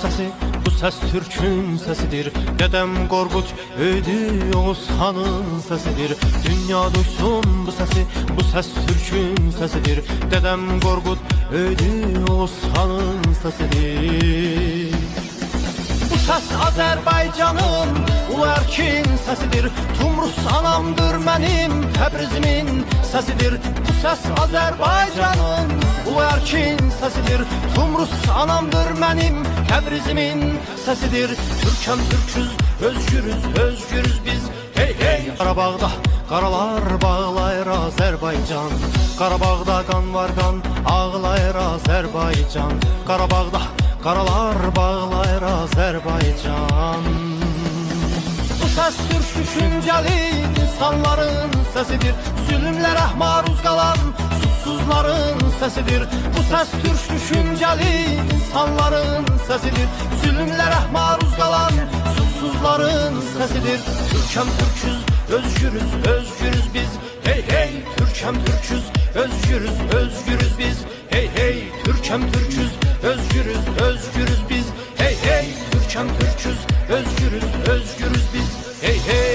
səsi, bu səs Türkün səsidir. Dedem Qorqud öydü Oğuz xanın səsidir. Dünya duysun bu səsi, bu səs Türkün səsidir. Dedem Qorqud öydü Oğuz xanın səsidir. Bu səs Azərbaycanın ulu erkin səsidir. Tumrus anamdır mənim Təbrizimin səsidir. Bu səs Azərbaycanın ulu erkin səsidir. Tumrus anamdır mənim Təbrizimin səsidir. Türkəm türküz, özgürüz, özgürüz biz. Hey hey! Qarabağda qaralar bağlayır Azərbaycan. Qarabağda qan var qan, ağlayır Azərbaycan. Qarabağda qaralar bağlayır Azərbaycan. Bu səs türk düşüncəli insanların səsidir. Zülümlərə maruz qalan susuzların səsidir. Bu səs türk düşüncəli insanların səsidir. Zülümlərə maruz qalan susuzların səsidir. Türkəm türküz, özgürüz, özgürüz biz. Hey hey! Türkəm türküz, özgürüz, özgürüz biz. Hey hey! Türkəm türküz, özgürüz, özgürüz biz. Hey hey! Türkəm türküz, özgürüz, özgürüz biz. Hey hey!